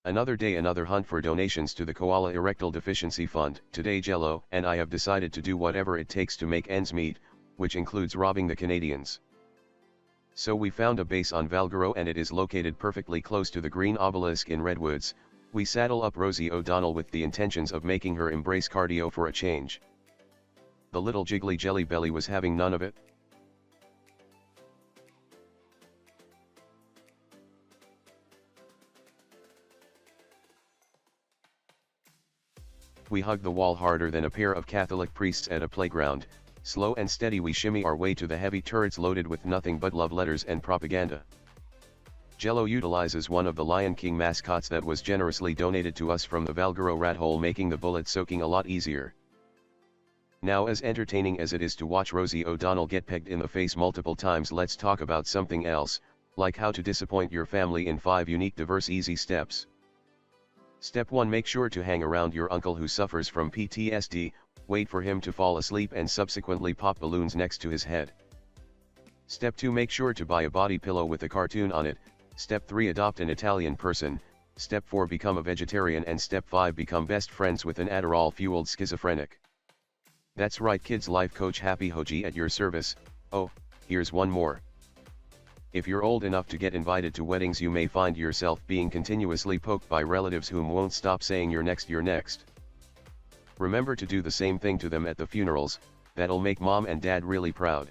Another day, another hunt for donations to the Koala Erectile Deficiency Fund. Today Jello and I have decided to do whatever it takes to make ends meet, which includes robbing the Canadians. So we found a base on Valguero and it is located perfectly close to the green obelisk in Redwoods. We saddle up Rosie O'Donnell with the intentions of making her embrace cardio for a change. The little jiggly jelly belly was having none of it. We hug the wall harder than a pair of Catholic priests at a playground. Slow and steady we shimmy our way to the heavy turrets loaded with nothing but love letters and propaganda. Jello utilizes one of the Lion King mascots that was generously donated to us from the Valguero rat hole, making the bullet soaking a lot easier. Now, as entertaining as it is to watch Rosie O'Donnell get pegged in the face multiple times, let's talk about something else, like how to disappoint your family in 5 unique, diverse, easy steps. Step 1. Make sure to hang around your uncle who suffers from PTSD, wait for him to fall asleep and subsequently pop balloons next to his head. Step 2. Make sure to buy a body pillow with a cartoon on it. Step 3. Adopt an Italian person. Step 4. Become a vegetarian. And Step 5. Become best friends with an Adderall-fueled schizophrenic. That's right kids, life coach Happy Hoji at your service. Oh, here's one more. If you're old enough to get invited to weddings, you may find yourself being continuously poked by relatives whom won't stop saying you're next, you're next. Remember to do the same thing to them at the funerals. That'll make mom and dad really proud.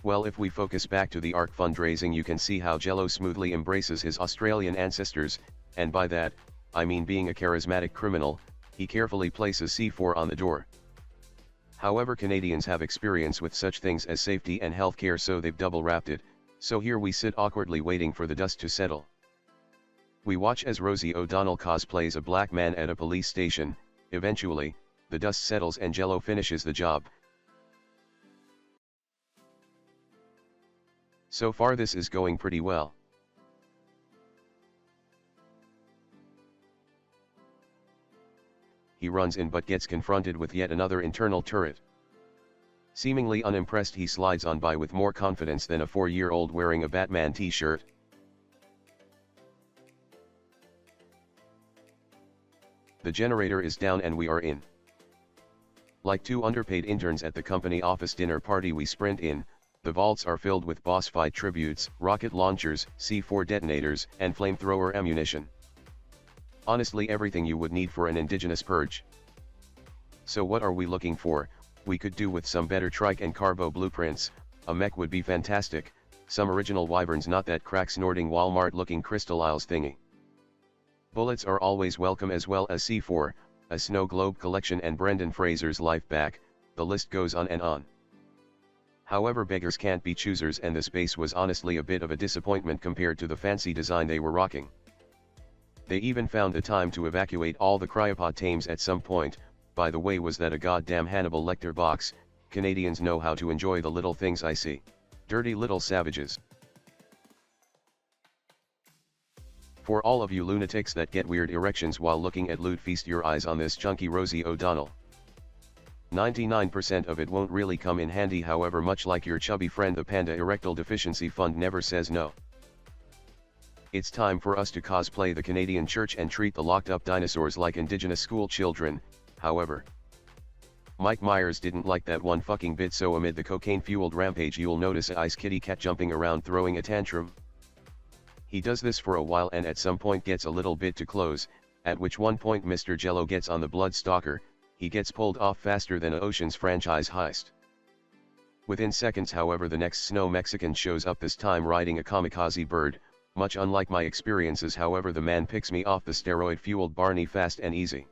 Well, if we focus back to the ARC fundraising, you can see how Jello smoothly embraces his Australian ancestors, and by that, I mean being a charismatic criminal, he carefully places C4 on the door. However, Canadians have experience with such things as safety and healthcare, so they've double wrapped it, so here we sit awkwardly waiting for the dust to settle. We watch as Rosie O'Donnell cosplays a black man at a police station. Eventually, the dust settles and Jello finishes the job. So far this is going pretty well. He runs in but gets confronted with yet another internal turret. Seemingly unimpressed, he slides on by with more confidence than a 4-year-old wearing a Batman t-shirt. The generator is down and we are in. Like 2 underpaid interns at the company office dinner party, we sprint in. The vaults are filled with boss fight tributes, rocket launchers, C4 detonators, and flamethrower ammunition. Honestly, everything you would need for an indigenous purge. So what are we looking for? We could do with some better trike and carbo blueprints. A mech would be fantastic, some original wyverns, not that crack snorting Walmart looking Crystal Isles thingy. Bullets are always welcome, as well as C4, a snow globe collection, and Brendan Fraser's life back. The list goes on and on. However, beggars can't be choosers, and this base was honestly a bit of a disappointment compared to the fancy design they were rocking. They even found the time to evacuate all the cryopod tames at some point. By the way, was that a goddamn Hannibal Lecter box? Canadians know how to enjoy the little things, I see. Dirty little savages. For all of you lunatics that get weird erections while looking at loot, feast your eyes on this chunky Rosie O'Donnell. 99% of it won't really come in handy, however, much like your chubby friend, the Panda Erectile Deficiency Fund never says no. It's time for us to cosplay the Canadian Church and treat the locked up dinosaurs like indigenous school children. However, Mike Myers didn't like that one fucking bit, so amid the cocaine-fueled rampage you'll notice a ice kitty cat jumping around throwing a tantrum. He does this for a while and at some point gets a little bit too close, at which one point Mr. Jello gets on the Bloodstalker. He gets pulled off faster than a Ocean's franchise heist. Within seconds, however, the next snow Mexican shows up, this time riding a kamikaze bird. Much unlike my experiences, however, the man picks me off the steroid-fueled Barney fast and easy.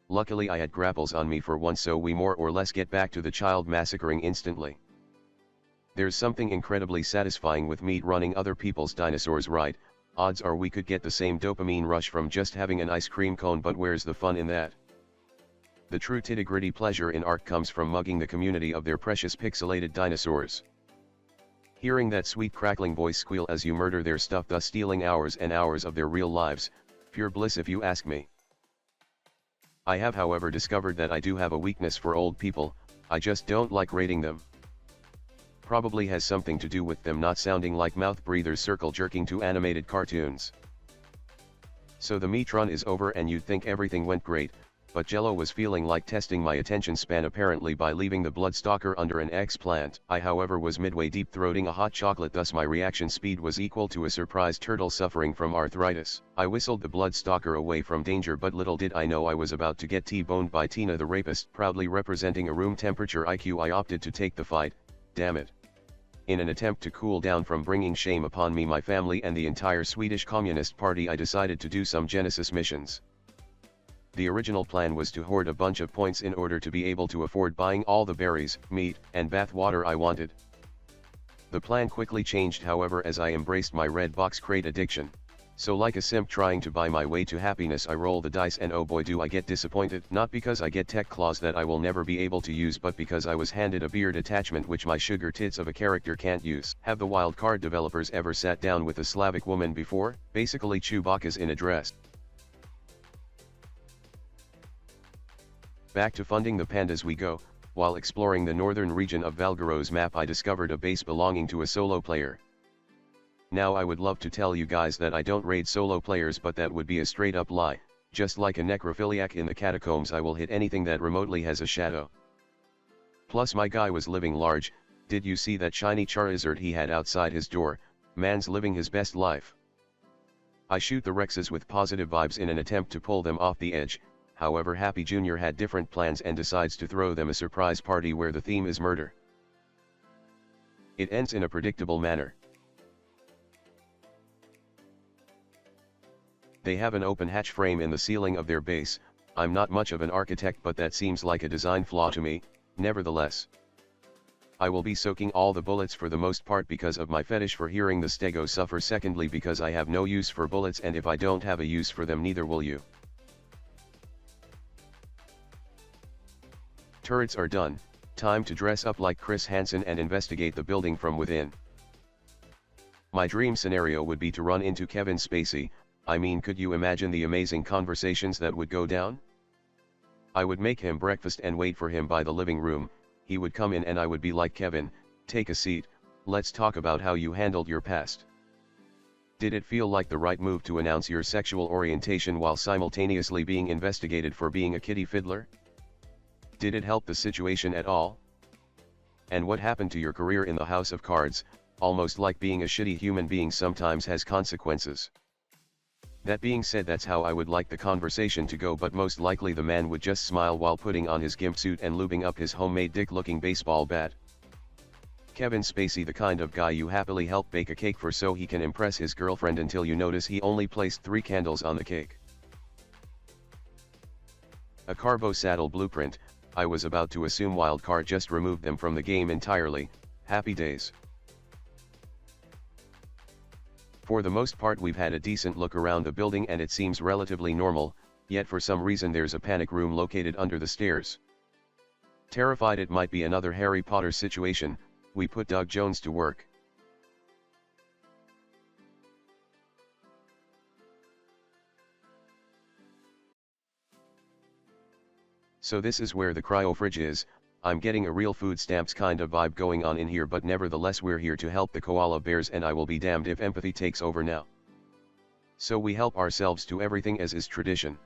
Luckily I had grapples on me for once, so we more or less get back to the child massacring instantly. There's something incredibly satisfying with meat running other people's dinosaurs, right? Odds are we could get the same dopamine rush from just having an ice cream cone, but where's the fun in that? The true titty-gritty pleasure in ARC comes from mugging the community of their precious pixelated dinosaurs. Hearing that sweet crackling voice squeal as you murder their stuff, thus stealing hours and hours of their real lives, pure bliss if you ask me. I have, however, discovered that I do have a weakness for old people. I just don't like rating them. Probably has something to do with them not sounding like mouth breathers circle jerking to animated cartoons. So the meat run is over and you'd think everything went great, but Jello was feeling like testing my attention span apparently by leaving the Bloodstalker under an eggplant. I however was midway deep-throating a hot chocolate, thus my reaction speed was equal to a surprised turtle suffering from arthritis. I whistled the Bloodstalker away from danger, but little did I know I was about to get T-boned by Tina the rapist. Proudly representing a room temperature IQ, I opted to take the fight, damn it. In an attempt to cool down from bringing shame upon me, my family and the entire Swedish Communist Party, I decided to do some Genesis missions. The original plan was to hoard a bunch of points in order to be able to afford buying all the berries, meat, and bath water I wanted. The plan quickly changed however as I embraced my red box crate addiction. So like a simp trying to buy my way to happiness, I roll the dice and oh boy do I get disappointed. Not because I get tech claws that I will never be able to use, but because I was handed a beard attachment which my sugar tits of a character can't use. Have the wild card developers ever sat down with a Slavic woman before? Basically Chewbacca's in a dress. Back to funding the pandas we go. While exploring the northern region of Valguero's map, I discovered a base belonging to a solo player. Now I would love to tell you guys that I don't raid solo players, but that would be a straight up lie. Just like a necrophiliac in the catacombs, I will hit anything that remotely has a shadow. Plus my guy was living large. Did you see that shiny Charizard he had outside his door? Man's living his best life. I shoot the Rexes with positive vibes in an attempt to pull them off the edge. However, Happy Jr. had different plans and decides to throw them a surprise party where the theme is murder. It ends in a predictable manner. They have an open hatch frame in the ceiling of their base. I'm not much of an architect, but that seems like a design flaw to me. Nevertheless, I will be soaking all the bullets for the most part because of my fetish for hearing the stego suffer. Secondly, because I have no use for bullets, and if I don't have a use for them, neither will you. Turrets are done, time to dress up like Chris Hansen and investigate the building from within. My dream scenario would be to run into Kevin Spacey. I mean, could you imagine the amazing conversations that would go down? I would make him breakfast and wait for him by the living room. He would come in and I would be like, Kevin, take a seat, let's talk about how you handled your past. Did it feel like the right move to announce your sexual orientation while simultaneously being investigated for being a kitty fiddler? Did it help the situation at all? And what happened to your career in the House of Cards? Almost like being a shitty human being sometimes has consequences. That being said, that's how I would like the conversation to go, but most likely the man would just smile while putting on his gimp suit and lubing up his homemade dick-looking baseball bat. Kevin Spacey, the kind of guy you happily help bake a cake for so he can impress his girlfriend until you notice he only placed 3 candles on the cake. A Carbo Saddle blueprint. I was about to assume Wildcard just removed them from the game entirely. Happy days. For the most part we've had a decent look around the building and it seems relatively normal, yet for some reason there's a panic room located under the stairs. Terrified it might be another Harry Potter situation, we put Doug Jones to work. So this is where the cryo fridge is. I'm getting a real food stamps kind of vibe going on in here, but nevertheless we're here to help the koala bears and I will be damned if empathy takes over now. So we help ourselves to everything as is tradition.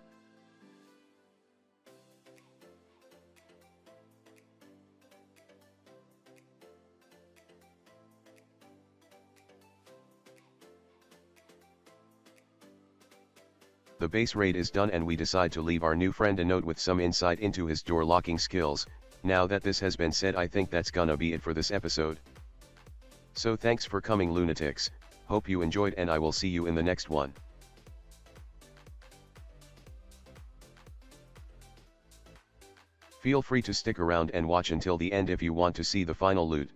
The base raid is done and we decide to leave our new friend a note with some insight into his door locking skills. Now that this has been said, I think that's gonna be it for this episode. So thanks for coming, lunatics, hope you enjoyed and I will see you in the next one. Feel free to stick around and watch until the end if you want to see the final loot.